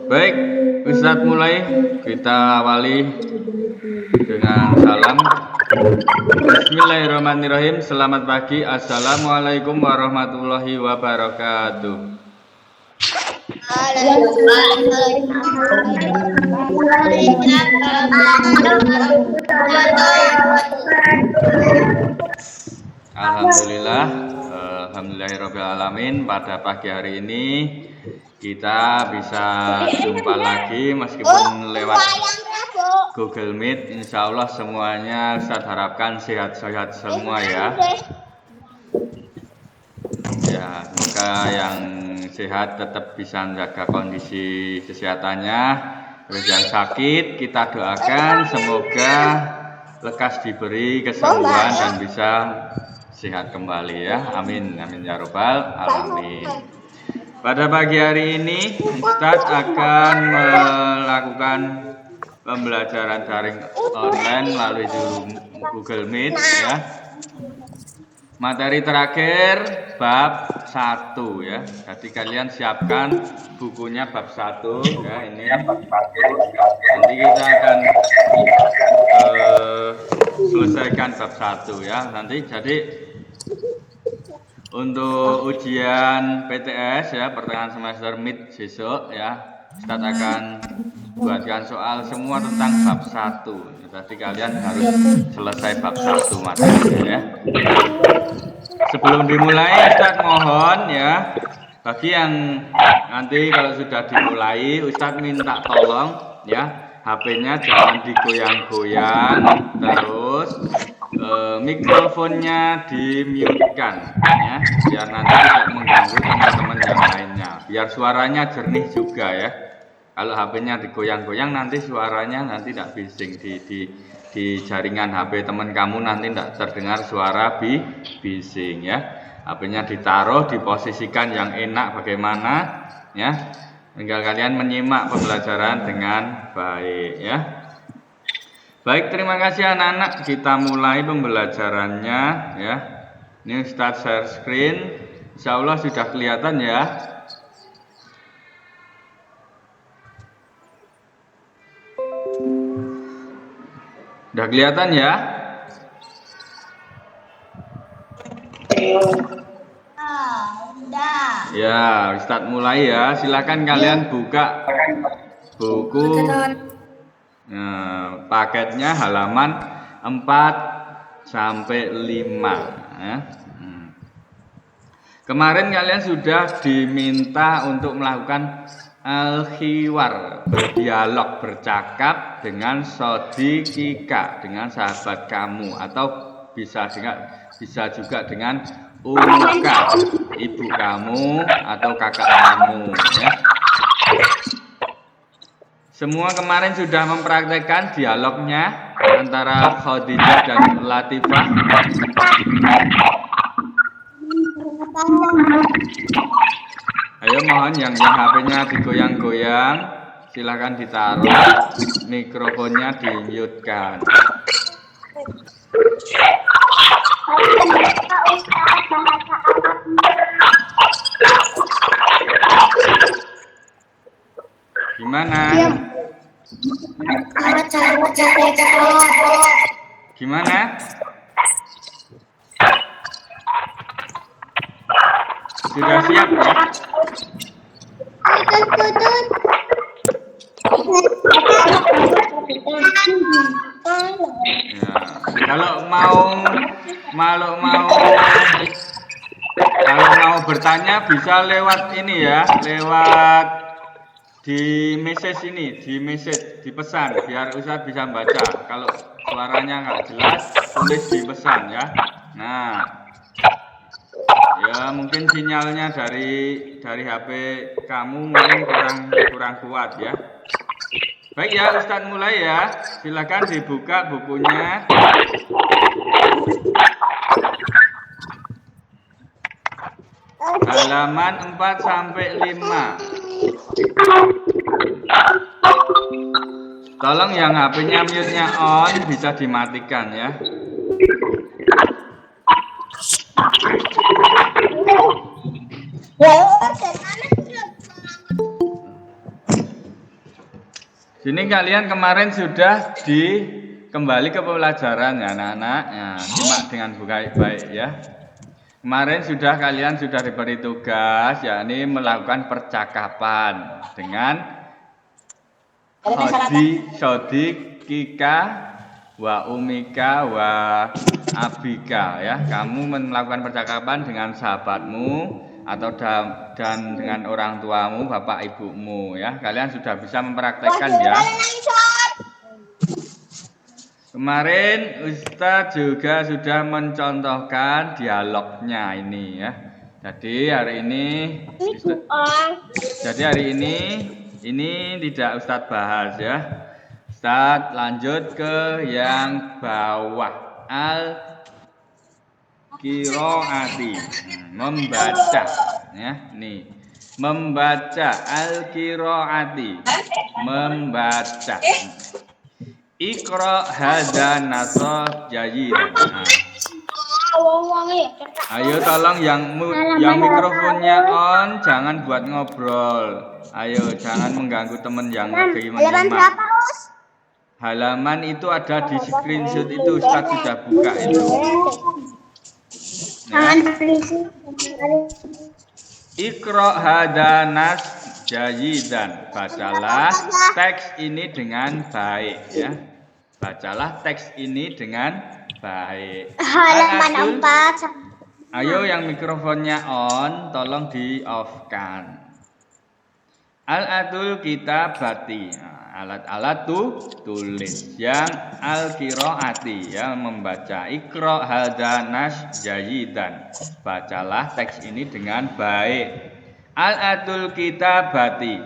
Baik, Ustadz mulai. Kita awali dengan salam. Bismillahirrahmanirrahim. Selamat pagi. Assalamualaikum warahmatullahi wabarakatuh. Alhamdulillah, alhamdulillahirobbilalamin. Pada pagi hari ini kita bisa jumpa lagi meskipun lewat Google Meet. Insya Allah semuanya Ustaz harapkan sehat-sehat semua ya. Ya, semoga yang sehat tetap bisa menjaga kondisi kesehatannya. Terus yang sakit kita doakan semoga lekas diberi kesembuhan dan bisa sehat kembali ya. Amin, amin ya robbal alamin. Pada pagi hari ini Ustadz akan melakukan pembelajaran daring online melalui Google Meet ya. Materi terakhir bab 1 ya. Jadi kalian siapkan bukunya bab 1 ya, ini. Nanti kita akan selesaikan bab 1 ya. Nanti jadi untuk ujian PTS ya, pertengahan semester mid besok ya, Ustadz akan buatkan soal semua tentang bab 1. Tadi kalian harus selesai bab 1 materinya ya. Sebelum dimulai Ustadz mohon ya, bagi yang nanti kalau sudah dimulai Ustadz minta tolong ya, HP-nya jangan digoyang-goyang, terus mikrofonnya di-mute-kan ya, biar nanti tidak mengganggu teman-teman yang lainnya, biar suaranya jernih juga ya. Kalau HP-nya digoyang-goyang nanti suaranya nanti tidak bising di jaringan HP teman kamu, nanti tidak terdengar suara bising ya. HP-nya ditaruh, diposisikan yang enak bagaimana ya. Tinggal kalian menyimak pembelajaran dengan baik ya. Baik, terima kasih anak-anak. Kita mulai pembelajarannya ya. Ini start share screen. Insya Allah sudah kelihatan ya. Sudah kelihatan ya? Ya, Ustadz mulai ya. Silakan kalian buka buku. Nah, paketnya halaman 4 sampai 5 ya. Kemarin kalian sudah diminta untuk melakukan al-khiwar, berdialog, bercakap dengan sodikika, dengan sahabat kamu, atau bisa juga dengan umuka, ibu kamu atau kakak kamu ya. Semua kemarin sudah mempraktekkan dialognya antara Khadijah dan Latifah. Ayo mohon yang HP-nya digoyang-goyang silahkan ditaruh, mikrofonnya di-mute-kan. Gimana? Gimana? Sudah siap ya? Ya, kalau mau bertanya bisa lewat ini ya, lewat di message ini, di pesan, biar Ustadz bisa baca. Kalau suaranya nggak jelas, tulis di pesan ya. Nah, ya mungkin sinyalnya dari HP kamu mungkin kurang kuat ya. Baik ya, Ustadz mulai ya. Silakan dibuka bukunya. Halaman 4 sampai 5. Tolong yang HP-nya mute-nya on bisa dimatikan ya. Sini kalian kemarin sudah kembali ke pelajaran ya anak-anak. Nah, simak dengan baik-baik ya. Kemarin kalian sudah diberi tugas yakni melakukan percakapan dengan Sodik, Kika, wa Umika, wa Abika ya. Kamu melakukan percakapan dengan sahabatmu atau dan dengan orang tuamu, bapak ibumu ya. Kalian sudah bisa mempraktekkan ya. Kemarin Ustadz juga sudah mencontohkan dialognya ini ya. Jadi hari ini tidak Ustadz bahas ya. Ustadz lanjut ke yang bawah. Al-Qiraati, membaca ya. Nih, membaca Al-Qiraati, membaca. Iqra hadza nasr jayidan. Ayo tolong yang mikrofonnya on, jangan buat ngobrol. Ayo jangan mengganggu teman yang lagi menyimak. Halaman itu ada di screenshot itu, Ustaz sudah buka itu. Ya. Iqra hadza nasr jayidan. Bacalah teks ini dengan baik ya. Bacalah teks ini dengan baik. Halaman 4. Ayo yang mikrofonnya on, tolong di-off-kan. Al-atul kitabati. Alat-alat tulis yang al-qiraati ya, membaca. Iqra hadza nasr jayidan. Bacalah teks ini dengan baik. Al-atul kitabati.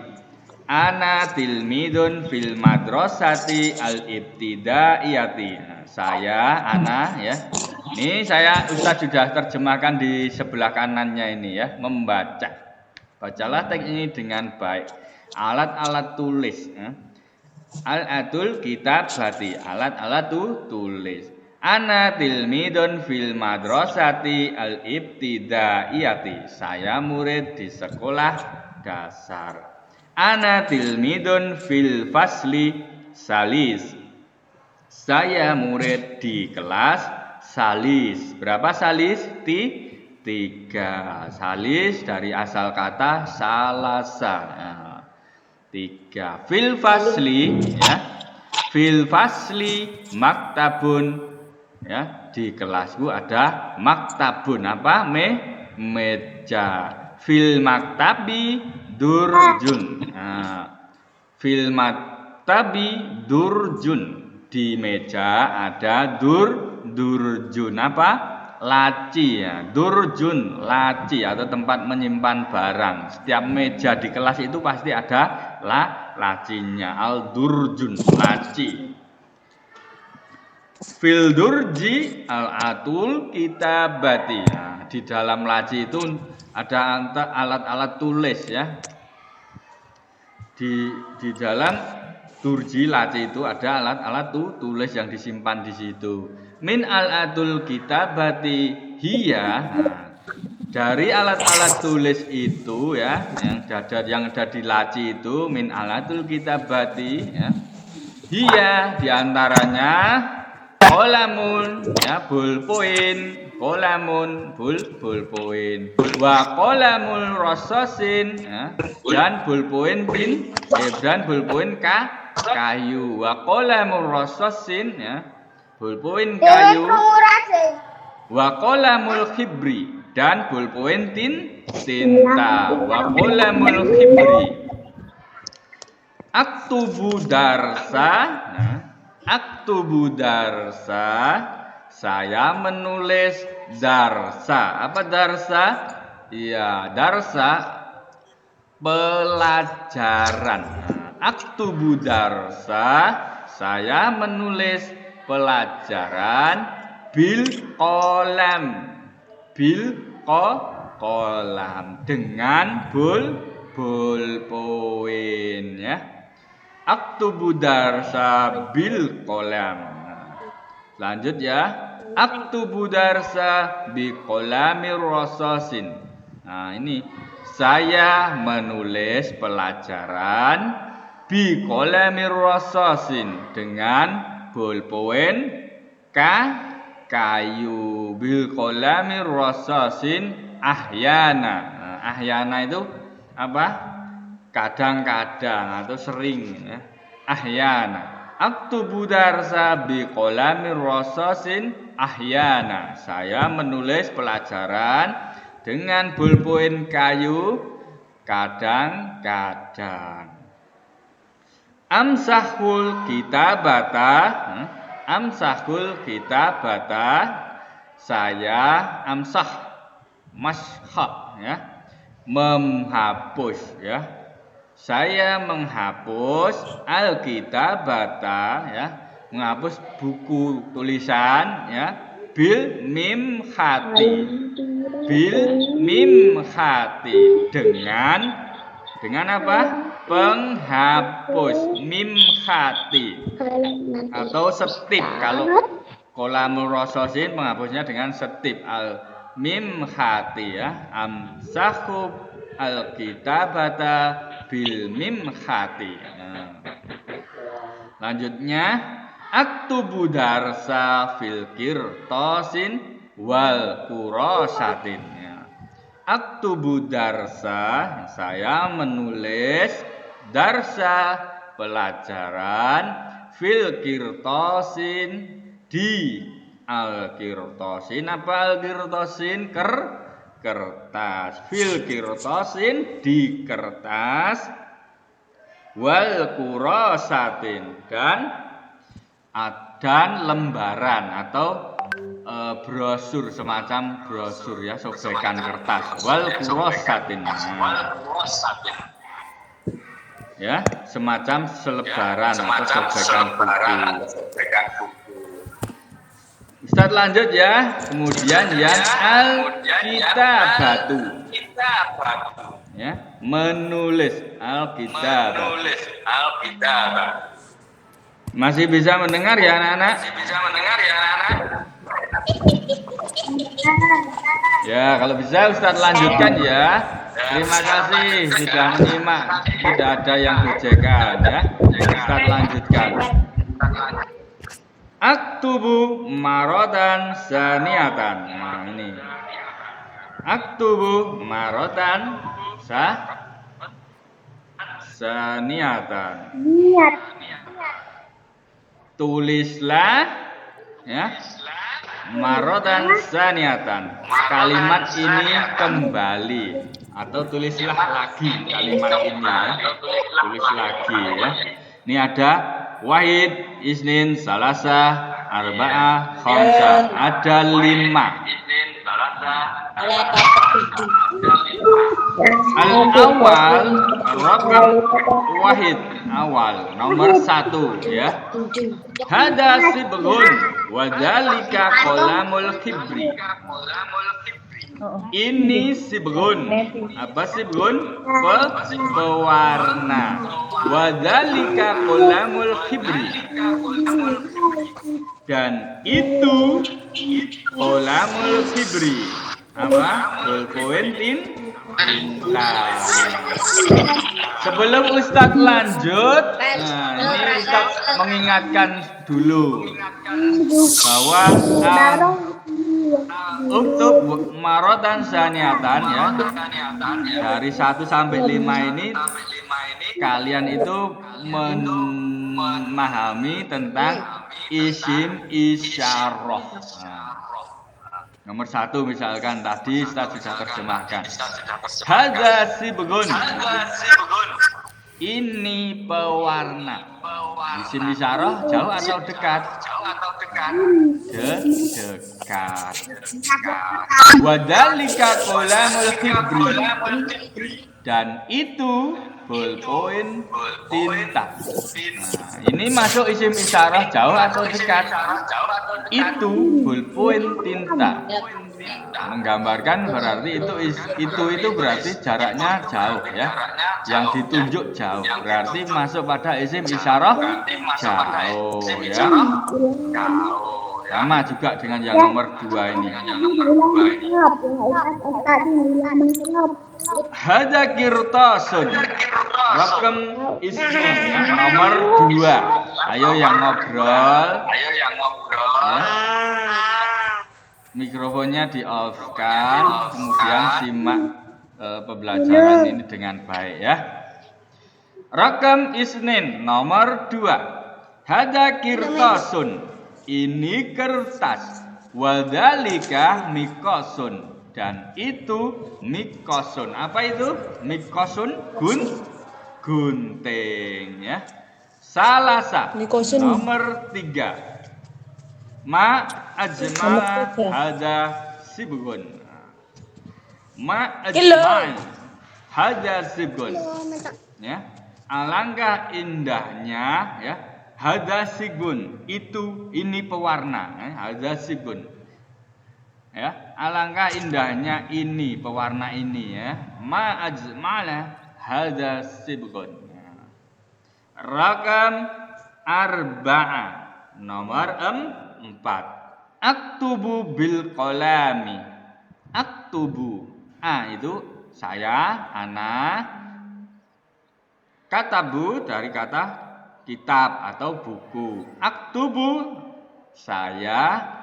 Ana tilmidun fil madrasati al-ibtidaiyati. Saya Ana ya. Ini saya Ustaz sudah terjemahkan di sebelah kanannya ini ya, membaca. Bacalah teks ini dengan baik. Alat-alat tulis ya. Al-atul kitabati, alat-alat tulis. Ana tilmidun fil madrasati al-ibtidaiyati. Saya murid di sekolah dasar. Ana tilmidun fil fasli salis. Saya murid di kelas salis. Berapa salis? 3. Salis dari asal kata salasa. 3. Fil fasli ya. Fil fasli maktabun ya. Di kelasku ada maktabun, apa? Meja. Fil maktabi durjun. Fil maktabi durjun. Di meja ada durjun, apa? Laci ya. Durjun, laci atau tempat menyimpan barang. Setiap meja di kelas itu pasti ada lacinya. Al durjun, laci. Fil durji al-atul kitabati. Nah, di dalam laci itu ada alat-alat tulis ya. Di dalam durji laci itu ada alat-alat tulis yang disimpan di situ. Min al-atul kitabati hiya. Nah, dari alat-alat tulis itu ya, yang ada di laci itu, min alatul kitabati ya. Hiya diantaranya kolamun ya, bulpoin, kolamun bulpoin, wa kolamul rososin ya, dan bulpoin kayu, wa kolamul rososin ya, bulpoin kayu, wa kolamul khibri, dan bulpoin tinta, wa kolamul khibri. Aktubu darsa. Nah, aktubu darsa, saya menulis darsa. Apa darsa? Iya, darsa pelajaran. Nah, aktubu darsa, saya menulis pelajaran bil kolam. Bil kolam, dengan bulpoin ya. Aktubu darsa bil kolam. Lanjut ya. Aktubu darsa bi kolamir rososin. Nah ini saya menulis pelajaran bi qalamir rasasin dengan bolpoen kayu, bil qalamir rasasin ahyana. Nah, ahyana itu apa? Kadang-kadang atau sering ya. Ahyana. Aktubu darsa bi qalamir rasasin ahyana. Saya menulis pelajaran dengan bolpoen kayu kadang-kadang. Amsahul kitabata. Amsahul kitabata. Saya amsah, mashah ya, menghapus ya. Saya menghapus al-kitabata ya, menghapus buku tulisan ya, bil mim khati. Bil mim khati dengan apa? Penghapus mim khati atau setip. Kalau qalamul rasasin menghapusnya dengan setip al mim khati ya. Amsahu al kitabata bil mim khati. Nah. Lanjutnya aktubu darsa fil qirtasin wal kurasatin ya. Aktubu darsa, saya menulis darsa pelajaran fil qirtasin di al qirtasin. Apa al qirtasin? Kertas. Fil qirtasin di kertas, wal kurasatin dan lembaran atau brosur, semacam brosur ya, sobekan kertas. Wal kurasatin. Ya, semacam selebaran atau sobekan buku. Ustaz lanjut ya. Kemudian yang al-kitabatu. Ya, menulis al-kitabah. Masih bisa mendengar ya anak-anak? Ya, kalau bisa Ustaz lanjutkan ya. Terima kasih sudah menyimak. Tidak ada yang gojekan ya. Ustaz lanjutkan. Aktubu marotan saniatan. Nah, ini. Aktubu marotan saniatan. Tulislah ya. Marotan saniatan. Kalimat ini kembali atau tulislah lagi kalimat ini ya. Tulis lagi ya. Ini ada wahid, isnin, salasa, arba'ah, khamsah. Ada 5. Al-awal raqam wahid, awal nomor 1 ya. Hada sibrun wa dzalika qalamul kibri. Ini sibrun. Apa sibrun? Pewarna. Wa dzalika qalamul kibri. Dan itu qalamul kibri. Apa? Bolpoen tinta. Sebelum Ustadz lanjut, nah ini Ustadz mengingatkan dulu bahwa untuk marotan saniatan ya, dari 1 sampai 5 ini kalian itu memahami tentang isim isyarah. Nomor 1 misalkan tadi Ustaz sudah terjemahkan. Hadza sibrun. Ini pewarna. Isim isyarah jauh atau dekat? Dekat. Wa dzalika qalamul kibri. Dan itu bolpoin tinta. Nah, ini masuk isim isyarah jauh atau dekat? Itu bolpoin tinta. Menggambarkan berarti itu berarti jaraknya jauh ya. Yang ditunjuk jauh berarti masuk pada isim isyarah jauh ya. Sama juga dengan yang nomor 2 ini. Hada qirtasun. Raqam isnin ya, nomor 2. Ayo yang ngobrol. Ya. Mikrofonnya di off-kan, kemudian simak pembelajaran ini dengan baik ya. Raqam isnin nomor 2. Hada kirtasun. Ini kertas. Wadzalika mikosun. Dan itu mikosun. Apa itu? Mikosun gunting ya. Salasa nomor 3. Ma ajmal hada sibgun. Ma ajmal hada sibgun. Ya. Alangkah indahnya ya. Hada sibgun. Ini pewarna ya. Hada sibgun. Ya, alangkah indahnya ini pewarna ini ya. Ma ajmal hada sibgun. Raqam 4 nomor 4. Aktubu bil qalami. Aktubu. Itu saya, ana. Katabu dari kata kitab atau buku. Aktubu saya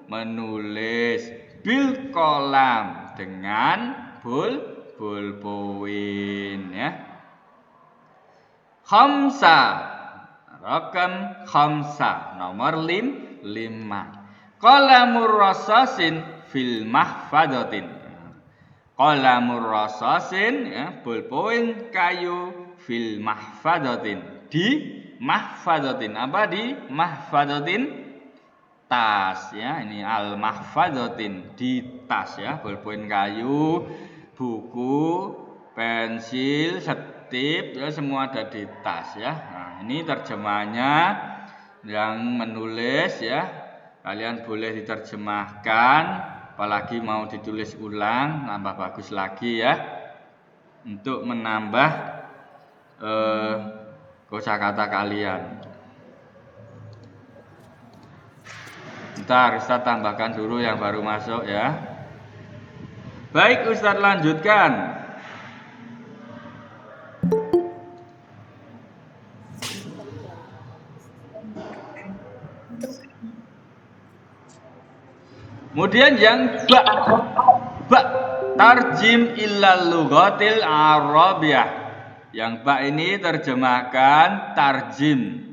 menulis bil qalam dengan pulpen ya. Khamsa. Raqam khamsa nomor 5. Qalamur rasasin fil mahfadatin. Qalamur rasasin ya, pulpen kayu fil mahfadatin. Di mahfadatin. Apa di mahfadatin? Tas ya. Ini al mahfadatin di tas ya. Pulpen kayu, buku, pensil, tip ya, semua ada di tas ya. Nah, ini terjemahannya yang menulis ya. Kalian boleh diterjemahkan, apalagi mau ditulis ulang, nambah bagus lagi ya. Untuk menambah kosakata kalian. Ntar Ustaz tambahkan dulu yang baru masuk ya. Baik, Ustaz lanjutkan. Kemudian yang ba tarjim illal lughatil arabiyah. Yang ba ini terjemahkan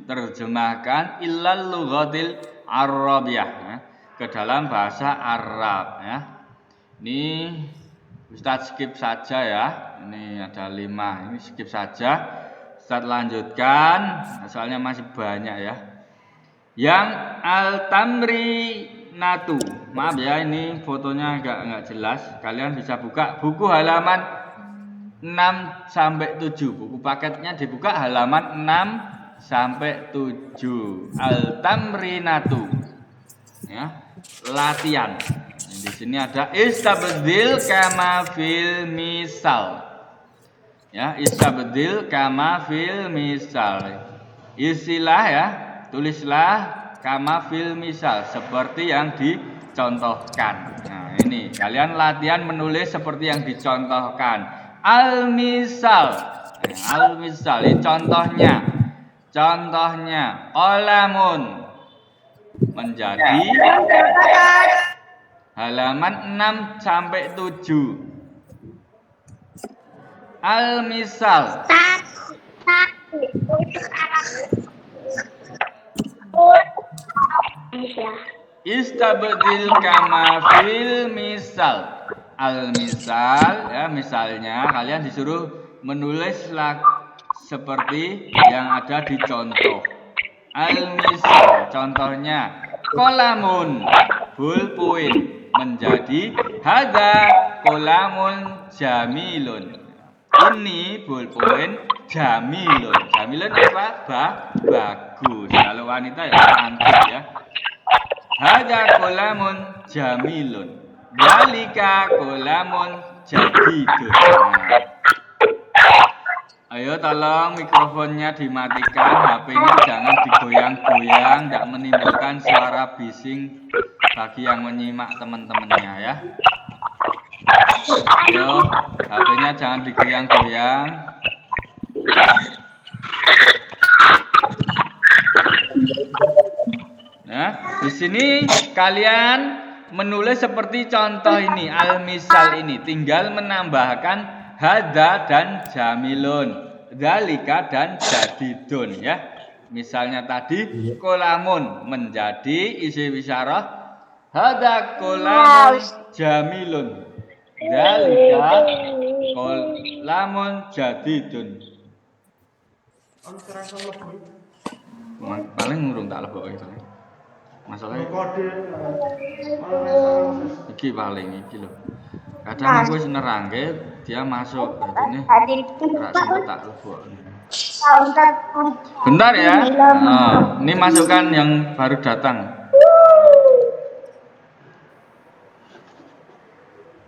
terjemahkan illal lughatil arabiyah ya, ke dalam bahasa Arab ya. Ini Ustaz skip saja ya. Ini ada 5. Ini skip saja. Ustaz lanjutkan, soalnya masih banyak ya. Yang al-tamri natu. Maaf ya, ini fotonya enggak jelas. Kalian bisa buka buku halaman 6 sampai 7. Buku paketnya dibuka halaman 6 sampai 7. Al-tamrinatu. Ya, latihan. Di sini ada istabdil kama fil misal. Ya, istabdil kama fil misal. Isilah ya, tulislah kama fil misal, seperti yang dicontohkan. Nah, ini kalian latihan menulis seperti yang dicontohkan. Al misal. Al misal ini contohnya. Contohnya qalamun menjadi halaman 6 sampai 7. Al misal. Istabdil kama fil misal. Al misal ya, misalnya kalian disuruh menulislah seperti yang ada di contoh. Al misal contohnya qalamun pulpen menjadi hada qalamun jamilun. Ini pulpen jamilun. Jamilun apa? Bagus. Kalau wanita ya cantik ya. Hada qalamun jamilun. Dalika qalamun jadidun. Ayo tolong mikrofonnya dimatikan, HP-nya jangan digoyang-goyang, tidak menimbulkan suara bising bagi yang menyimak teman-temannya ya. Ayo, HP-nya tangannya jangan digoyang-goyang. Nah, di sini kalian menulis seperti contoh ini, al-misal ini. Tinggal menambahkan hada dan jamilun, dalika dan jadidun ya. Misalnya tadi kolamun menjadi isim isyarah, hada kolamun jamilun, dalika kolamun jadidun. Paling ngurung tak lebok itu. Masalahnya iki paling iki lho. Kadang aku wis nerangke dia masuk ini ora sempet tak lebok. Bentar ya. Nah, ini masukkan yang baru datang.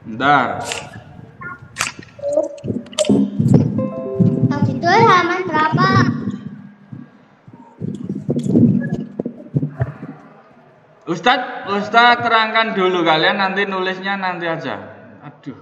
Bentar. Itu halaman berapa? Ustadz terangkan dulu, kalian nanti nulisnya nanti aja. Aduh.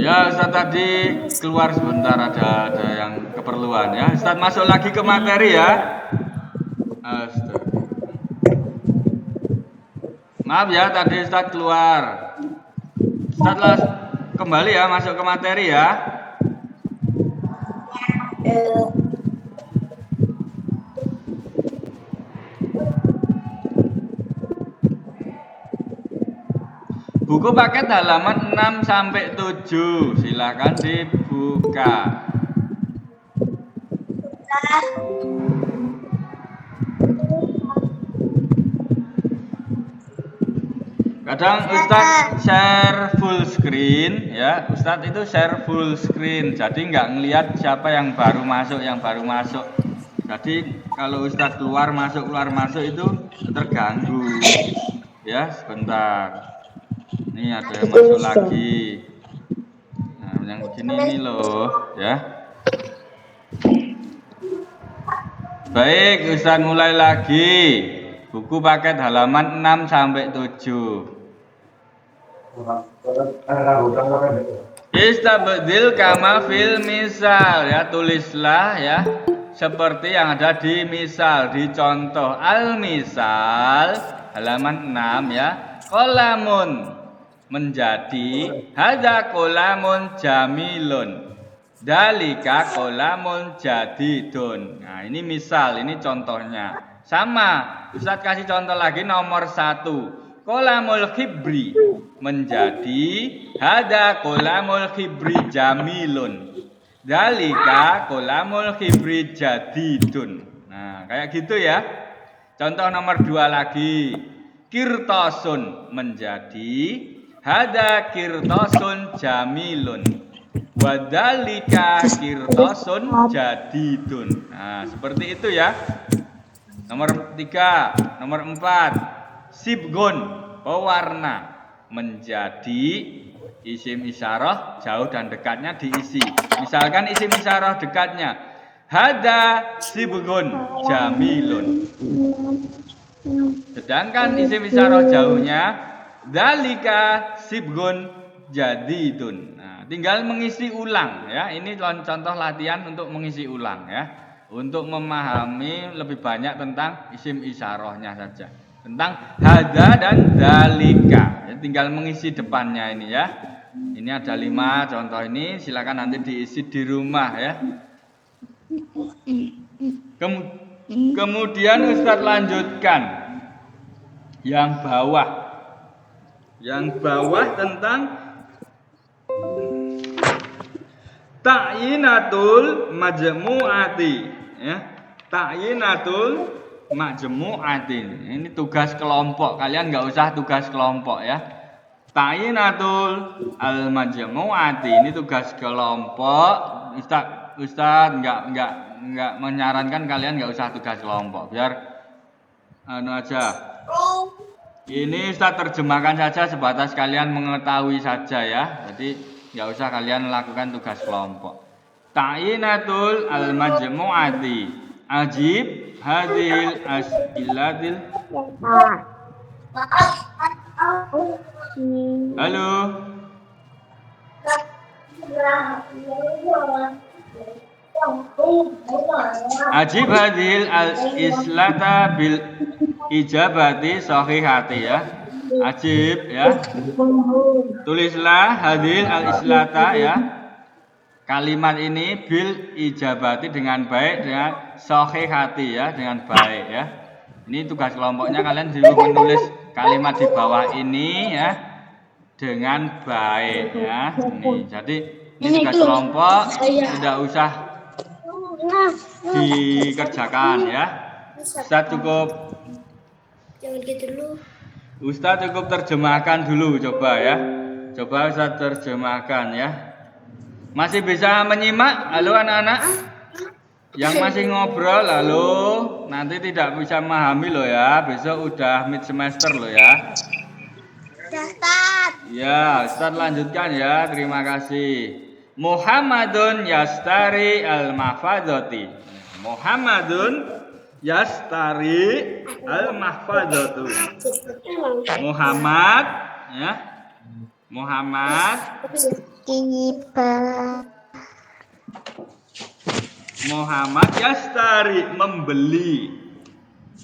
Ya, Ustadz tadi keluar sebentar, ada yang keperluan ya. Ustadz masuk lagi ke materi ya. Astaga. Maaf ya, tadi Ustadz keluar. Ustadz kembali ya, masuk ke materi ya. Buku paket halaman 6 sampai 7. Silakan dibuka. Kadang Ustadz share full screen ya. Ustadz itu share full screen. Jadi nggak ngelihat siapa yang baru masuk, Jadi kalau Ustadz keluar masuk itu terganggu. Ya, sebentar. Ini ada yang masuk lagi. Nah, yang begini ini loh, ya. Baik, Ustaz mulai lagi. Buku paket halaman 6 sampai 7. Istabdil kama fil misal ya, tulislah ya seperti yang ada di misal, di contoh. Al-misal halaman 6 ya. Kolamun menjadi hadza kolamun jamilun, dalika kolamun jadidun. Nah, ini misal, ini contohnya. Sama, Ustadz kasih contoh lagi nomor 1. Kolamul khibri menjadi hadza kolamul khibri jamilun, dalika kolamul khibri jadidun. Nah, kayak gitu ya. Contoh nomor 2 lagi. Kirtosun menjadi hada kirtosun jamilun, wadalika kirtosun jadidun. Nah, seperti itu ya. Nomor 3, nomor 4. Sibgun, pewarna menjadi isim isyarah jauh dan dekatnya diisi. Misalkan isim isyarah dekatnya hada sibgun jamilun. Sedangkan isim isyarah jauhnya dalika sibgun jadidun. Nah, tinggal mengisi ulang ya. Ini contoh latihan untuk mengisi ulang ya. Untuk memahami lebih banyak tentang isim isyarahnya saja. Tentang hada dan dalika. Ya, tinggal mengisi depannya ini ya. Ini ada 5 contoh ini, silakan nanti diisi di rumah ya. Kemudian Ustadz lanjutkan yang bawah. Yang bawah tentang ta'yinatul majmu'ati, ya. Ta'yinatul majmu'ati. Ini tugas kelompok. Kalian nggak usah tugas kelompok ya. Ta'yinatul al majmu'ati ini tugas kelompok. Ustaz nggak menyarankan kalian nggak usah tugas kelompok. Biar aja. Ini Ustaz terjemahkan saja sebatas kalian mengetahui saja ya. Jadi nggak usah kalian melakukan tugas kelompok. Ta'yinatul al-majmu'ati. Ajib hadil as'ilatil. Halo. Ajib hadil al-islata bil ijabati sahihati ya. Ajib ya. Tulislah hadil al-islata ya. Kalimat ini bil ijabati dengan baik, dengan sahihati ya, dengan baik ya. Ini tugas kelompoknya, kalian dulu menulis kalimat di bawah ini ya dengan baik ya. Ini jadi ini tugas kelompok, tidak usah dikerjakan ya. Ustaz cukup Ustaz cukup terjemahkan dulu coba ya. Coba Ustaz terjemahkan ya. Masih bisa menyimak? Halo anak-anak? Yang masih ngobrol, halo? Nanti tidak bisa memahami loh ya. Besok udah mid semester loh ya. Ustaz. Ya, Ustaz lanjutkan ya. Terima kasih. Muhammadun yastari al-mahfadzati. Muhammadun yastari al-mahfadzatu. Muhammad ya. Muhammad yastari membeli.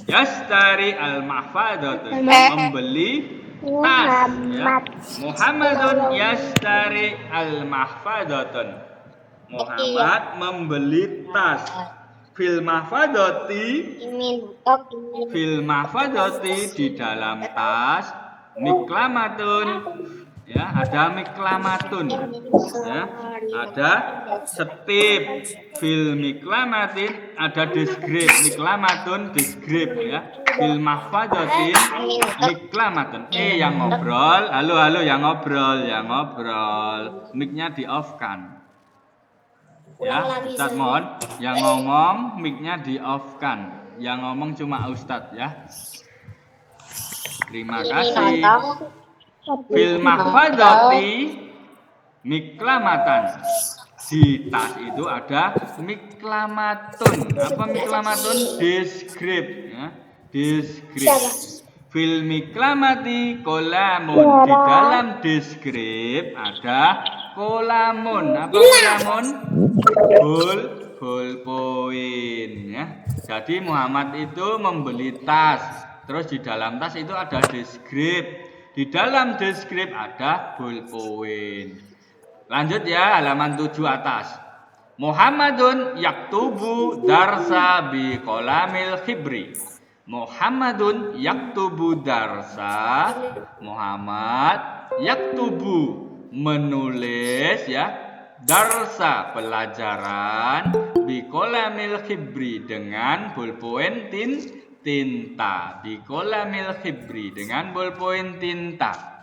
Yastari al-mahfadzatu membeli tas ya. Muhammadun yastari al-mahfadzatun. Muhammad membeli tas. Fil mahfadzati di dalam tas miklamatun ya, ada miklamatun ya, ada setip. Fil miklamatin ada deskrip. Miklamatun deskrip ya. Fil mahfadzatin miklamatun. Yang ngobrol, halo yang ngobrol, mic-nya di off kan ya. Ustaz mohon yang ngomong mic-nya di off kan, yang ngomong cuma Ustadz ya. Terima kasih. Fil mahfadzati miklamatan. Di tas itu ada miklamatun. Apa miklamatun? Deskrip ya. Deskrip. Fil miklamati kolamun. Di dalam deskrip ada kolamun. Apa kolamun? Ballpoint ya. Jadi Muhammad itu membeli tas. Terus di dalam tas itu ada deskrip. Di dalam deskrip ada ballpoint. Lanjut ya, halaman 7 atas. Muhammadun yaktubu darsa bi qalamil khibri. Muhammadun yaktubu darsa. Muhammad yaktubu menulis ya, darsa pelajaran bi qalamil khibri dengan ballpoint tinta. Bi qalamil khibri dengan ballpoint tinta.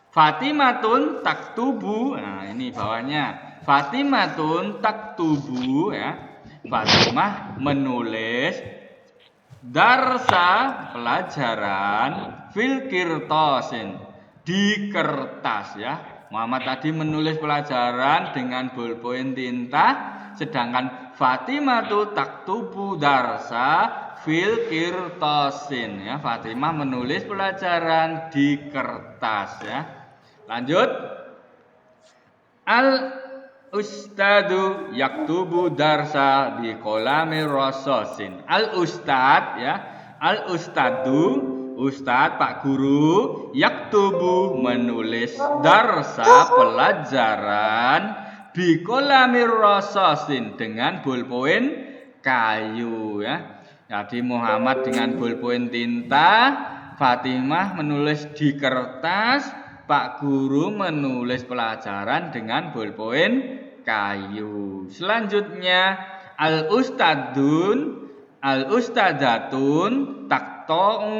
Fatimatun taktubu. Nah, ini bawahnya. Fatimatun taktubu ya. Fatimah menulis darsa pelajaran fil kirtasin di kertas ya. Muhammad tadi menulis pelajaran dengan ballpoint tinta, sedangkan Fatimah tu taktubu darsa fil kirtasin ya. Fatimah menulis pelajaran di kertas ya. Lanjut. Al ustadu yaktubu darsa bi qalamir rasasin. Al ustad ya. Al ustadu, ustad Pak Guru, yaktubu menulis darsa pelajaran bi qalamir rasasin dengan ballpoint kayu ya. Jadi Muhammad dengan bolpoin tinta, Fatimah menulis di kertas, Pak Guru menulis pelajaran dengan bolpoin kayu. Selanjutnya al-ustadzatun taqta'u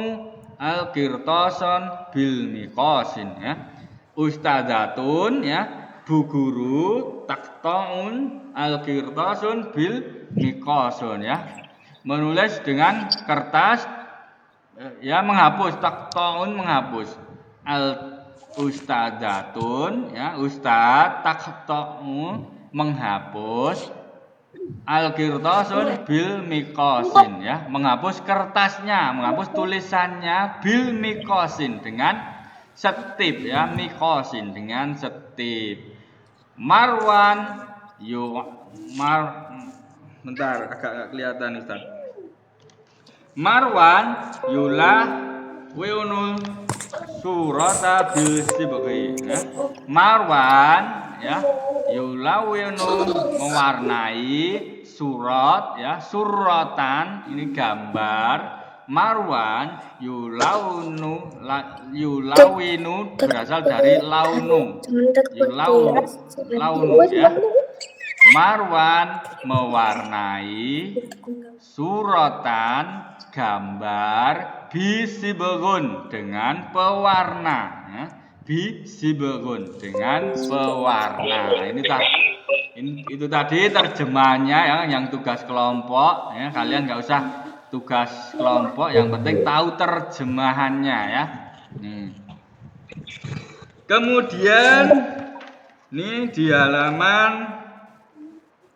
al-qirtasan bil miqasin ya. Ustadzatun ya, bu guru taqta'un al-qirtasun bil miqasun ya. Menulis dengan kertas ya, menghapus, taqta'un menghapus, al ustadzatun ya, ustad taqta'u menghapus, al qirtasun bil miqasin ya, menghapus kertasnya, menghapus tulisannya, bil miqasin dengan setip ya, miqasin dengan setip. Marwan bentar, agak kelihatan Ustaz. Marwan yulawinul surata bil sibghi ya. Marwan ya, yulawinu mewarnai surat ya, suratan ini gambar. Marwan yulawinu berasal dari launu. Launu ya. Marwan mewarnai suratan gambar bisibgun dengan pewarna ya. Bisibgun dengan pewarna. Itu tadi terjemahannya ya, yang tugas kelompok ya. Kalian nggak usah tugas kelompok, yang penting tahu terjemahannya ya. Kemudian ini di halaman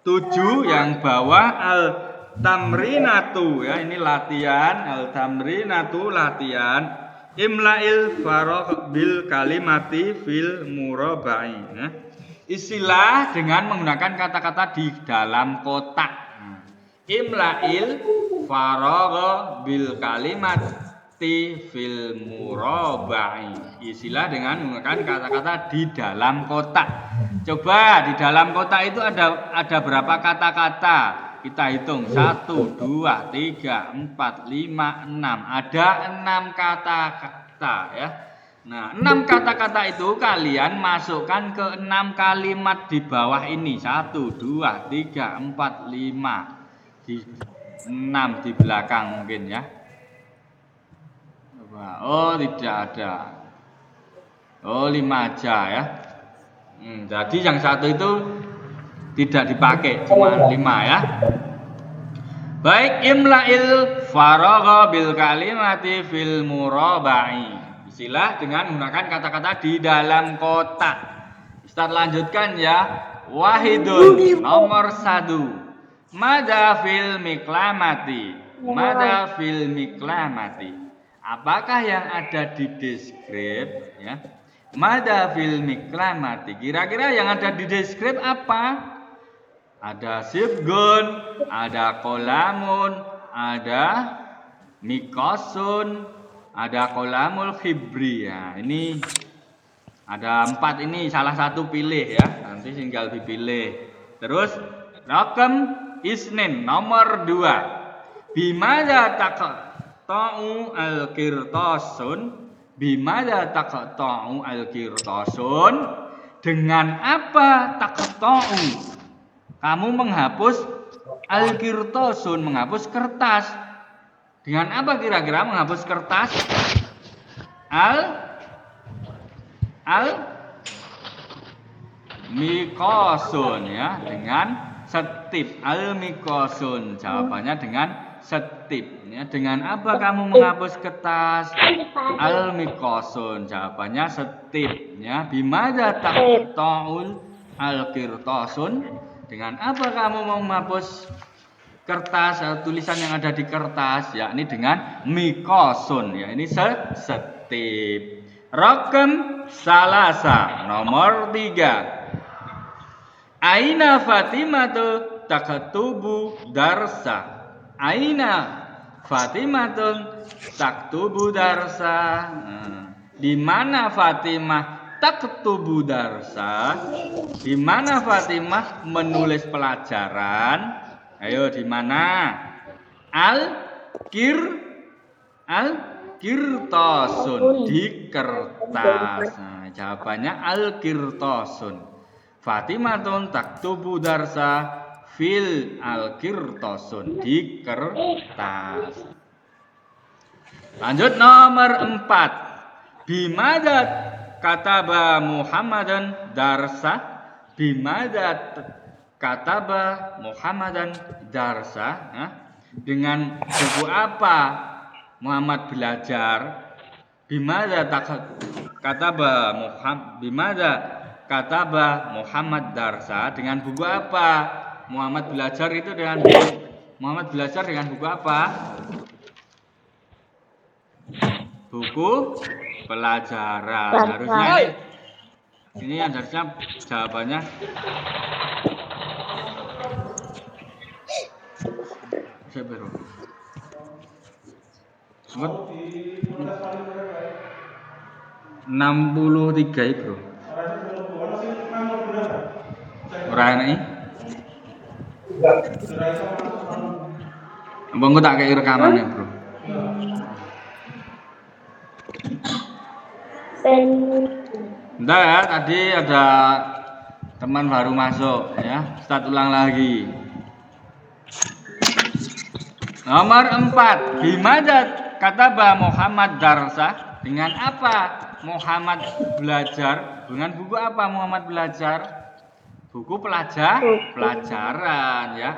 7 yang bawah al-tamrinatu ya, ini latihan, al-tamrinatu latihan imla'il faragh bil kalimati fil murabai ya. Istilah dengan menggunakan kata-kata di dalam kotak. Imla'il faragh bil kalimati fil murabai. Istilah dengan menggunakan kata-kata di dalam kotak. Coba di dalam kotak itu ada berapa kata-kata? Kita hitung 1, 2, 3, 4, 5, 6. Ada 6 kata-kata ya. Nah, 6 kata-kata itu kalian masukkan ke 6 kalimat di bawah ini. 1, 2, 3, 4, 5. Di 6 di belakang mungkin ya. Oh, tidak ada. Oh, 5 aja ya. Jadi yang satu itu tidak dipakai, cuma 5 ya. Baik, imla'il faragha bil kalimati fil murabai. Istilah dengan menggunakan kata-kata di dalam kotak. Ustaz lanjutkan ya. Wahidun nomor 1. Mada fil miklamati. Mada fil miklamati. Apakah yang ada di deskrip ya? Mada fil miklamati. Kira-kira yang ada di deskrip apa? Ada sifgun, ada kolamun, ada mikosun, ada kolamul khibri ya. Ini ada 4 ini, salah satu pilih ya. Nanti tinggal dipilih. Terus rakam isnin nomor 2. Bimada taqta'u al-qirtasun. Bimada taqta'u al-qirtasun. Dengan apa taqta'u? Kamu menghapus al-qirtasun, menghapus kertas. Dengan apa kira-kira menghapus kertas? Al-mikosun ya, dengan setip. Al-mikosun, jawabannya dengan setip ya. Dengan apa kamu menghapus kertas? Al-mikosun, jawabannya setip ya. Bimada taqta'ul al-qirtasun. Dengan apa kamu mau menghapus kertas atau tulisan yang ada di kertas? Yakni dengan mikosun ya. Ini setip. Rakam salasa nomor 3. Aina Fatimatu taktubu darsa. Aina Fatimatun taktubu darsa. Di mana Fatimah taktubu darsa? Di mana Fatimah menulis pelajaran? Ayo, di mana? al-kirtosun, di kertas. Nah, jawabannya al-kirtosun. Fatimatun taktubu darsa fil al-kirtosun, di kertas. Lanjut nomor 4. Bimada kataba Muhammadan darsa. Bimada kataba Muhammadan darsa. Nah, dengan buku apa Muhammad belajar? Bimada kataba Muhammad darsa, dengan buku apa Muhammad belajar? Itu dengan buku Muhammad belajar dengan buku apa? Buku pelajaran. Harusnya ini harusnya jawabannya bro. 63 bro. Ora enak. Abang tak kayak rekamannya bro. Bentar ya, tadi ada teman baru masuk ya. Ustadz ulang lagi. Nomor 4. Bimada kataba Muhammad darsa, dengan apa Muhammad belajar? Dengan buku apa Muhammad belajar? Buku pelajaran ya.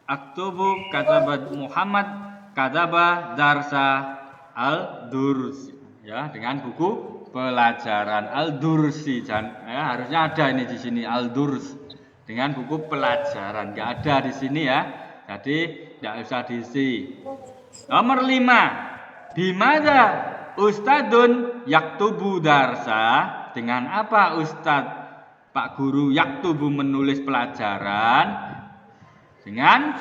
Aktubu kataba Muhammad kataba darsa al-durs ya, dengan buku pelajaran al-dursi. Ya, harusnya ada ini di sini al-durs dengan buku pelajaran, nggak ada di sini ya. Jadi tidak usah diisi. Nomor 5. Bimada ustadun yaktubu darsa, dengan apa Ustadz Pak Guru yaktubu menulis pelajaran? Dengan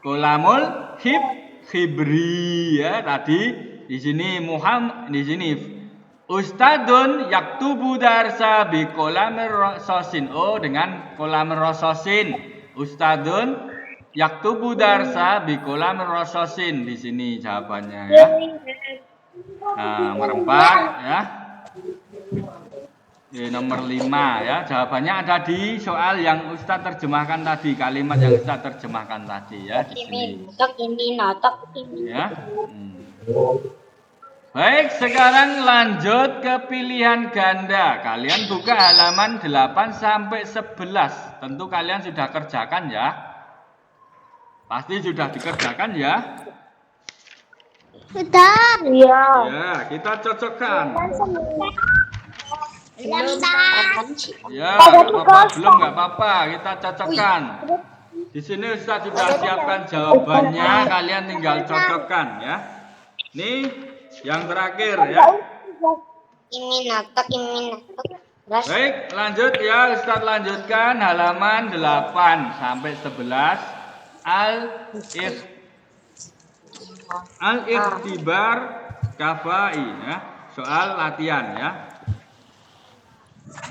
kolamul hibri ya. Tadi di sini di sini Ustadun yaktubu darsa bi kolamir rososin. Oh, dengan kolamir rososin. Ustadun yaktubu darsa bi kolamir rososin, di sini jawabannya ya. Nah, nomor 4 ya. Nomor 5 ya, jawabannya ada di soal yang Ustadz terjemahkan tadi, kalimat yang Ustadz terjemahkan tadi ya. Di sini. Ya. Baik, sekarang lanjut ke pilihan ganda. Kalian buka halaman 8 sampai 11. Tentu kalian sudah kerjakan ya. Pasti sudah dikerjakan ya. Sudah. Iya. Ya, kita cocokkan. Ya, belum nggak apa-apa, kita cocokkan. Di sini Ustadz sudah siapkan jawabannya, kalian tinggal cocokkan ya. Nih, yang terakhir ya. Ini natak. Baik, lanjut ya, Ustadz lanjutkan halaman 8 sampai 11. Al-ikhtibar kafai ya. Soal latihan ya.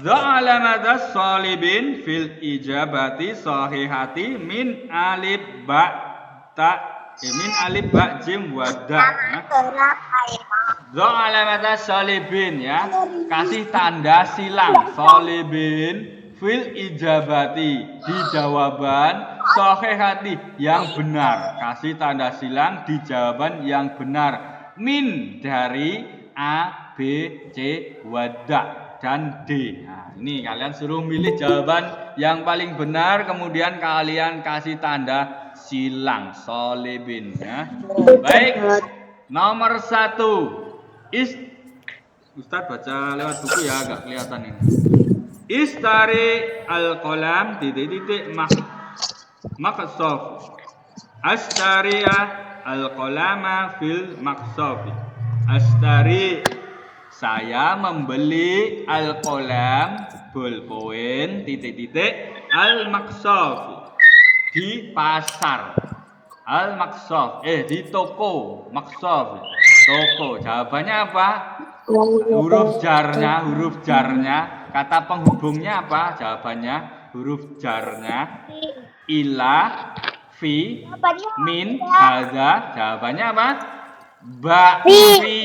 Za'alamatas solibin fil ijabati sahihati min alif ba jim wada ya. Za'alamatas solibin ya, kasih tanda silang solibin fil ijabati, di jawaban sahihati yang benar, kasih tanda silang di jawaban yang benar, min dari A, B, C, wada dan D. Nah, ini kalian suruh milih jawaban yang paling benar, kemudian kalian kasih tanda silang solibin ya. Baik, nomor 1. Ustadz baca lewat buku ya, agak kelihatan ini. Istari al-qalam titik maqsaf. Astariya al-qalama fil maqsaf. Astari, saya membeli al-qalam, bolpoin titik al-maqsaf, di pasar. Al-maqsaf di toko, maqsaf toko. Jawabannya apa? Huruf jarnya, kata penghubungnya apa? Jawabannya huruf jarnya ila, fi, Jawabannya min, ada. hadza. Jawabannya apa? Ba, fi,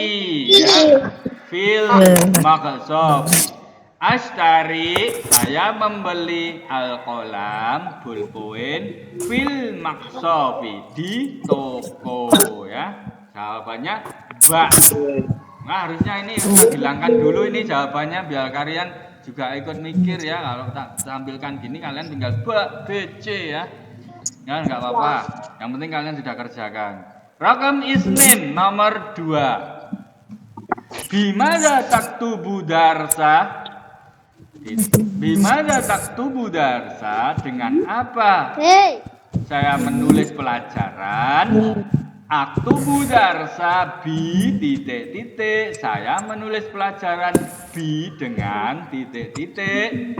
ya. Fil maqsofi. Ashtari, saya membeli al-qalam, pulpen, fil maqsofi, di toko, ya. Jawabannya ba. Nah, harusnya ini hilangkan dulu ini jawabannya biar kalian juga ikut mikir ya. Kalau tak tampilkan gini kalian tinggal ba, b, c ya. Ya nggak apa-apa. Yang penting kalian sudah kerjakan. Rakam isnin nomor 2. Bimada taktubu darsa? Bimada taktubu darsa? Dengan apa Hei. saya menulis pelajaran? Aktubu darsa bi titik-titik. Saya menulis pelajaran bi dengan titik-titik.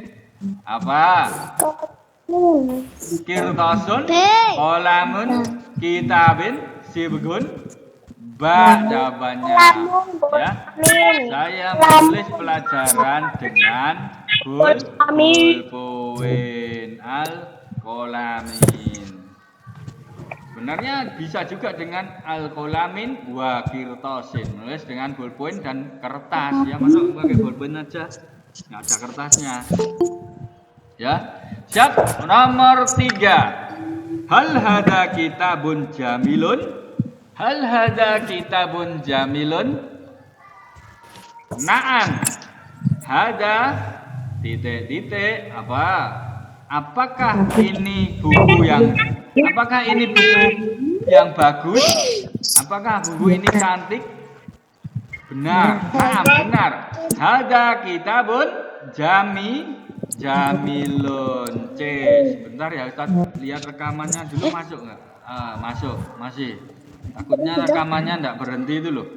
Apa? Kirtasun, Hei. qalamun, kitabin, sibgun. Ba jawabannya. Ya. Saya menulis pelajaran dengan pulpen, al-qalamin. Sebenarnya bisa juga dengan al-qalamin wa kirtasin. Menulis dengan pulpen dan kertas. Ya, masuk pakai pulpen aja. Nggak ada kertasnya. Ya. Siap. Nomor 3. Hal hada kitabun jamilun? Hal hada kitabun jamilun? Na'am. Hada titik-titik apa? Apakah ini buku yang bagus? Apakah buku ini cantik? Benar. Na'am, benar. Hada kitabun jamilun. C. Sebentar ya Ustaz, lihat rekamannya dulu masuk nggak? Masuk, masih. Takutnya rekamannya nggak berhenti itu loh.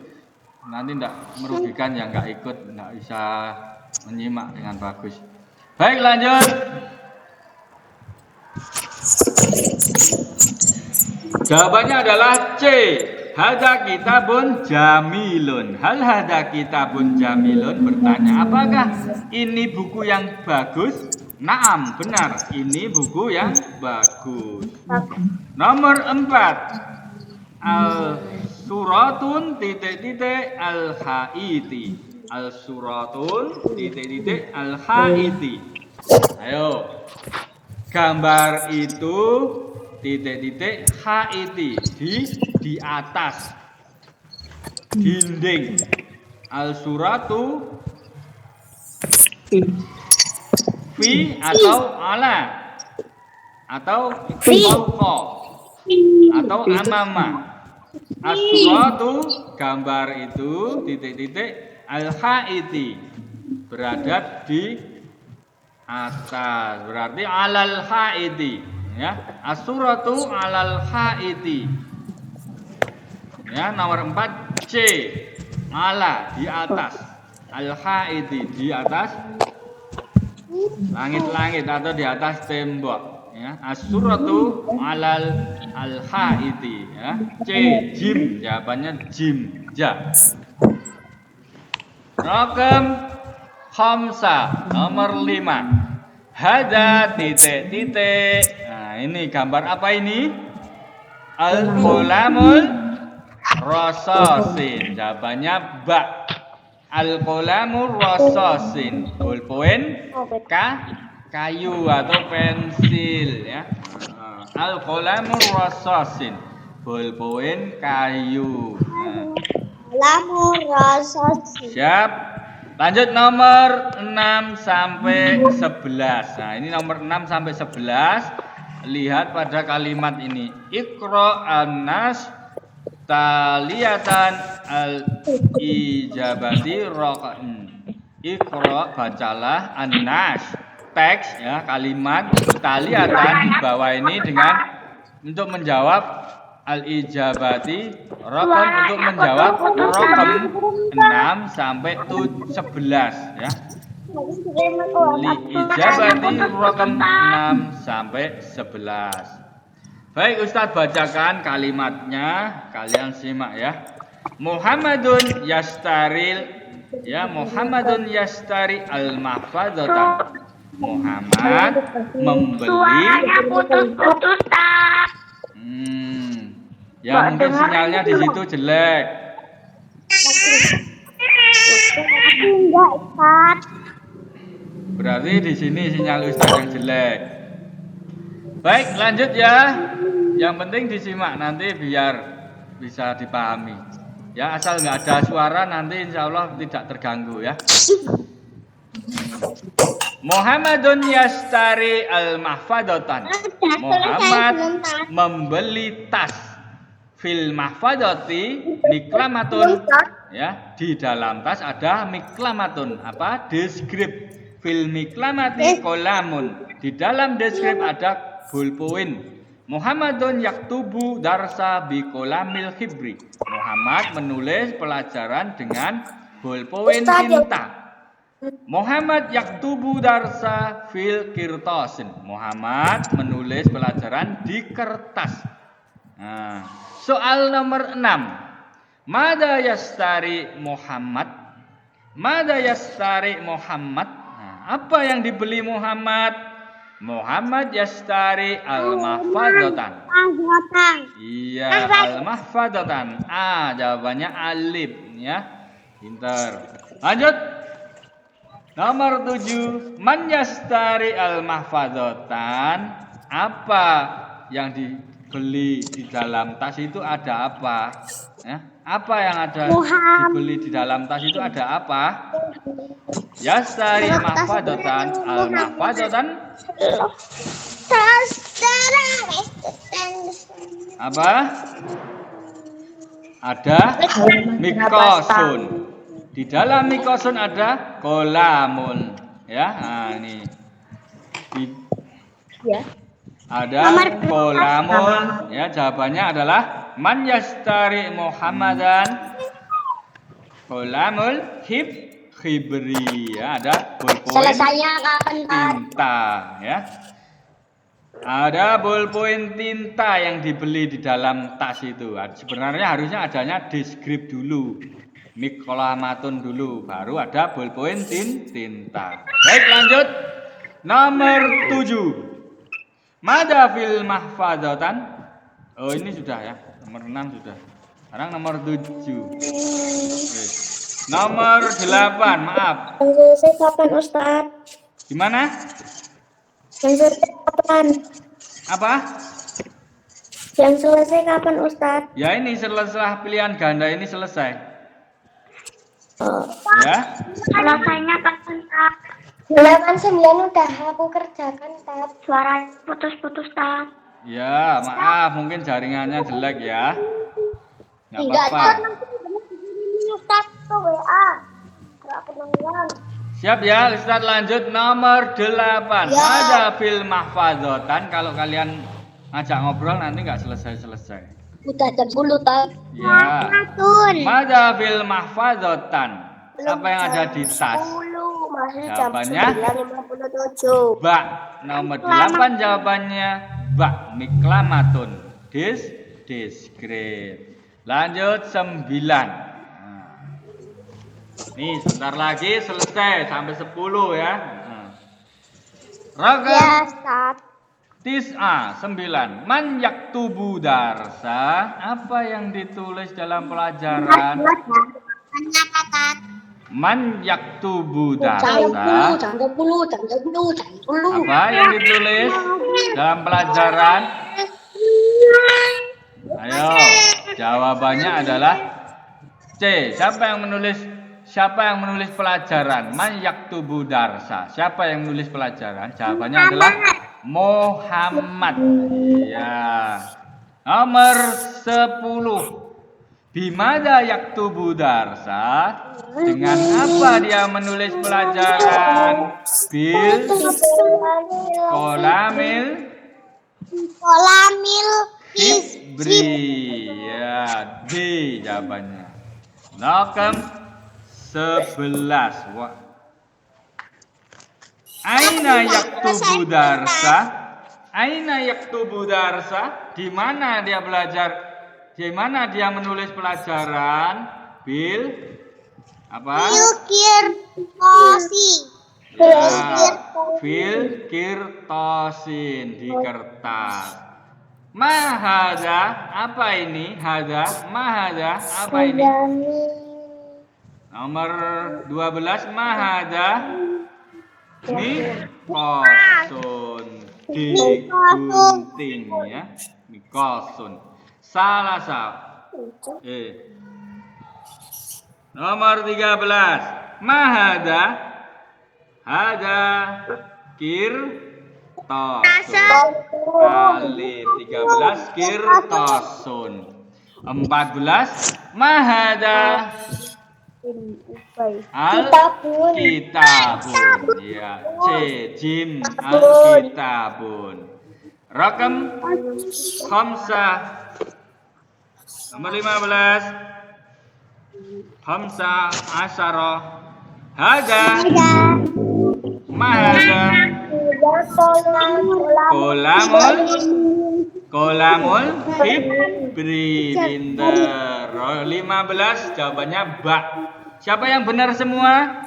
Nanti nggak merugikan yang nggak ikut, nggak bisa menyimak dengan bagus. Baik, lanjut. Jawabannya adalah C. Hada kitabun jamilun. Hal hada kitabun jamilun bertanya, apakah ini buku yang bagus? Naam, benar. Ini buku yang bagus. Nomor 4. Al-suratun titik-titik al-haiti. Al-suratun titik-titik al-haiti. Ayo. Gambar itu titik-titik haiti di atas dinding. Al-suratu fi atau ala atau fawqa atau amama. As-suratu gambar itu titik-titik al-haiti berada di atas, berarti alal haiti ya. As-suratu alal haiti. Ya, nomor 4 C. Ala di atas. Al-haiti di atas langit-langit atau di atas tembok ya. As-suratu alal al-haiti ya. C. Jim, jawabannya jim. Ja. Rakam khamsa nomor 5. Hada titik-titik. Nah, ini gambar apa ini? Al-qalamul rasasin. Jawabannya ba. Al-qalamur rasasin. Pulpen kayu atau pensil ya. Al-qalamur rasasin. Pulpen kayu. Qalamur rasasin. Siap. Lanjut nomor 6 sampai 11. Nah, ini nomor 6 sampai 11. Lihat pada kalimat ini. Iqra an-nas taliyatan al-ijabati raqan. Iqra, bacalah an-nas, teks ya, kalimat taliyatan di bawah ini dengan untuk menjawab al-ijabati raqam, untuk menjawab raqam 6 sampai 11 ya. Li-ijabati raqam 6 sampai 11. Baik, Ustadz bacakan kalimatnya, kalian simak ya. Muhammadun yastaril ya, Muhammadun yastari al-mahfadzatan. Muhammad membeli. Suaranya putus-putus, Ya mungkin sinyalnya di situ jelek. Aku enggak, Ustaz. Berarti di sini sinyal Ustaz yang jelek. Baik, lanjut ya. Yang penting disimak nanti biar bisa dipahami. Ya, asal nggak ada suara nanti insya Allah tidak terganggu ya. Muhammadun yastari al-mahfadatan. Muhammad membeli tas. Fil mahfadati miklamatun. Ya, di dalam tas ada miklamatun. Apa? Deskrip. Fil miklamati kolamun. Di dalam deskrip ada ballpoint. Muhammadun yaktubu darsa bi kolamil khibri. Muhammad menulis pelajaran dengan ballpoint tinta. Muhammad yaktubu darsa fil kirtasin. Muhammad menulis pelajaran di kertas. Nah, soal nomor 6. Mada yastari Muhammad? Mada yastari Muhammad? Nah, apa yang dibeli Muhammad? Muhammad yastari al-mahfadatan. Iya, al-mahfadatan. Jawabannya alif ya. Pintar. Lanjut. Nomor 7. Man yastari al-mahfadatan. Apa yang dibeli di dalam tas itu ada apa? Ya, apa yang ada dibeli di dalam tas itu ada apa? Yastari mahfadatan al-mahfadatan. Apa? Ada mikosun. Di dalam mikosun ada kolamun. Ya, nah ini. Ada kolamun. Ya, jawabannya adalah man yastari Muhammadan kolamul khibri. Ya, ada ballpoint Selesainya kapan, Pak? tinta ya. Ada ballpoint tinta yang dibeli di dalam tas itu. Sebenarnya harusnya adanya deskrip dulu, miklamatun dulu, baru ada ballpoint tinta. Baik, lanjut. Nomor 7. Mada fil mahfadatan. Oh, ini sudah ya. Nomor 6 sudah. Sekarang nomor 7. Oke. Nomor 8, maaf. Yang selesai kapan, Ustaz? Gimana? Yang selesai kapan? Apa? Yang selesai kapan, Ustaz? Ya ini selesai pilihan ganda ini selesai. Ya. Selesainya kapan, Ustaz? 8-9 udah aku kerjakan, Tab. Suara putus-putus, Tab. Ya, maaf mungkin jaringannya jelek ya. Enggak apa-apa. Siap ya, Ustaz lanjut nomor 8. Ada fil mahfadatan. Kalau kalian ngajak ngobrol nanti nggak selesai-selesai. Udah jam 10, Pak. Ya. Mada fil mahfadatan. Apa yang ada di tas? Jawabannya ba. Nomor 8 jawabannya ba. Miklamatun. Deskrip. Lanjut 9. Nih sebentar lagi selesai sampai 10 ya. Raqam tis'a 9. Man yaktubu darsa. Apa yang ditulis dalam pelajaran? Man yaktubu darsa. Apa yang ditulis dalam pelajaran? Ayo, jawabannya adalah C. Siapa yang menulis pelajaran? Man yaktubu darsa. Siapa yang menulis pelajaran? Jawabannya adalah Muhammad. Ya. Nomor 10. Bimada yaktubu darsa. Dengan apa dia menulis pelajaran? Bil kolamil hibri. Ya, D jawabannya. Raqam 11. Wah. Aina yaktubu darsa? Aina yaktubu darsa? Di mana dia belajar? Di mana dia menulis pelajaran? Bil apa? Fil kirtosin di kertas. Mahada, apa ini? Hada, mahada, apa ini? Nomor 12, mahada. Mikosun, digunting ya. Mikosun. Salasa. Nomor 13, mahada. Hada kirtosun. Kali 13 kirtosun. 14 mahada kitabun ya jim kitabun rakam khamsah nomor 15 khamsah asyara hada mahada kolamul hibri pinter. 15 jawabannya ba. Siapa yang benar semua?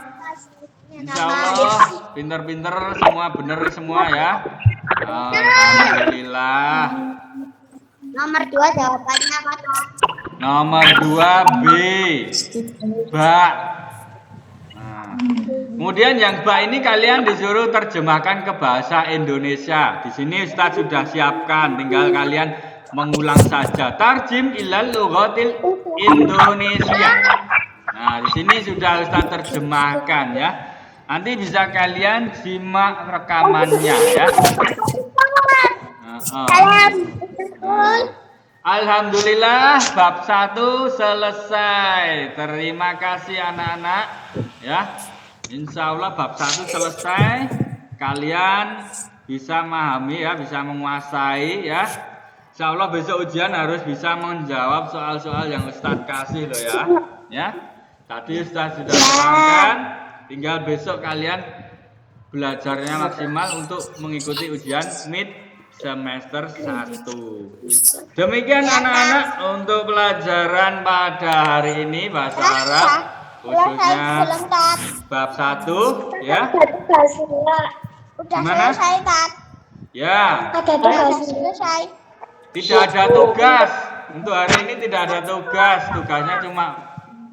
Insya Allah pinter-pinter semua, benar semua ya. Alhamdulillah. Nomor 2 jawabannya apa? Nomor 2 B. Ba. Nah, kemudian yang ba ini kalian disuruh terjemahkan ke bahasa Indonesia. Di sini Ustaz sudah siapkan, tinggal kalian mengulang saja. Tarjim ilal lughatil Indonesia. Nah, di sini sudah Ustaz terjemahkan ya. Nanti bisa kalian simak rekamannya ya. Alhamdulillah bab 1 selesai. Terima kasih anak-anak ya. Insya Allah bab 1 selesai. Kalian bisa memahami ya, bisa menguasai ya. Insya Allah besok ujian harus bisa menjawab soal-soal yang Ustadz kasih loh ya. Ya. Tadi Ustadz sudah terangkan, tinggal besok kalian belajarnya maksimal untuk mengikuti ujian mid semester 1. Demikian anak-anak untuk pelajaran pada hari ini bahasa Arab khususnya bab 1 ya. Gimana? Ya. Tidak ada tugas. Untuk hari ini tidak ada tugas. Tugasnya cuma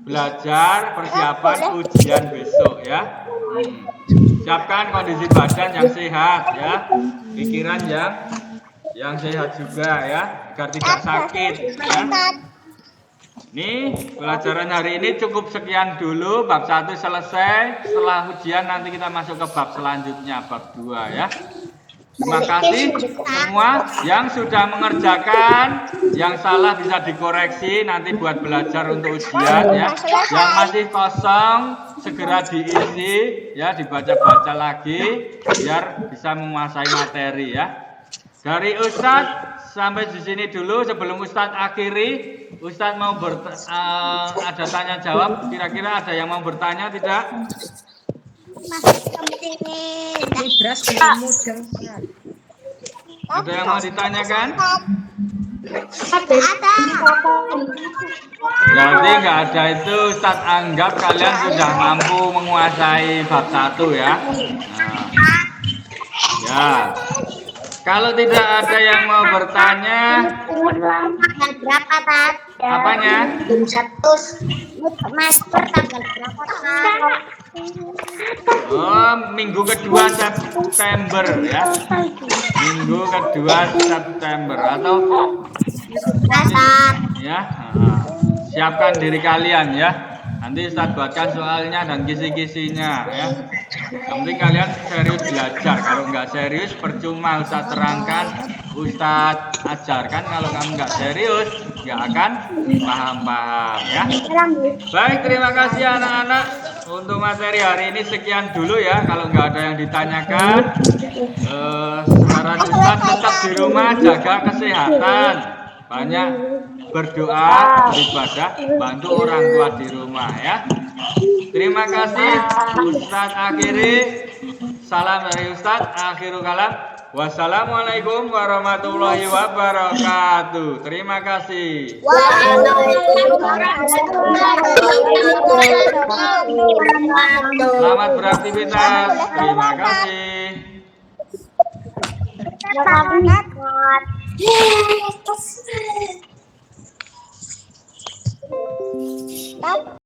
belajar persiapan ujian besok ya. Siapkan kondisi badan yang sehat ya, pikiran yang sehat juga ya, agar tidak sakit ya. Nih pelajaran hari ini cukup sekian dulu, bab 1 selesai. Setelah ujian nanti kita masuk ke bab selanjutnya, bab 2 ya. Terima kasih semua yang sudah mengerjakan, yang salah bisa dikoreksi nanti buat belajar untuk ujian ya. Yang masih kosong segera diisi ya, dibaca-baca lagi biar bisa menguasai materi ya. Dari Ustadz sampai di sini dulu. Sebelum Ustadz akhiri, Ustadz mau ada tanya jawab. Kira-kira ada yang mau bertanya tidak? Ada yang mau ditanyakan? Berarti nggak ada itu, Ustadz anggap kalian sudah mampu menguasai bab 1 ya. Nah, ya. Kalau tidak ada yang mau bertanya, berapa Tat? Apanya? 1 Master tanggal berapa Tat? Oh, minggu kedua September ya. Minggu kedua September atau ya. Siapkan diri kalian ya. Nanti Ustadz buatkan soalnya dan kisi-kisinya ya. Yang penting kalian serius belajar. Kalau nggak serius percuma Ustadz terangkan, Ustadz ajarkan. Kalau kamu nggak serius nggak akan paham-paham ya. Baik, terima kasih anak-anak. Untuk materi hari ini sekian dulu ya. Kalau nggak ada yang ditanyakan, saran Ustadz tetap di rumah, jaga kesehatan, banyak berdoa, beribadah, bantu orang tua di rumah ya. Terima kasih. Ustadz akhiri. Salam dari Ustadz. Akhirul kalam. Wassalamualaikum warahmatullahi wabarakatuh. Terima kasih. Selamat beraktivitas. Terima kasih. Tat.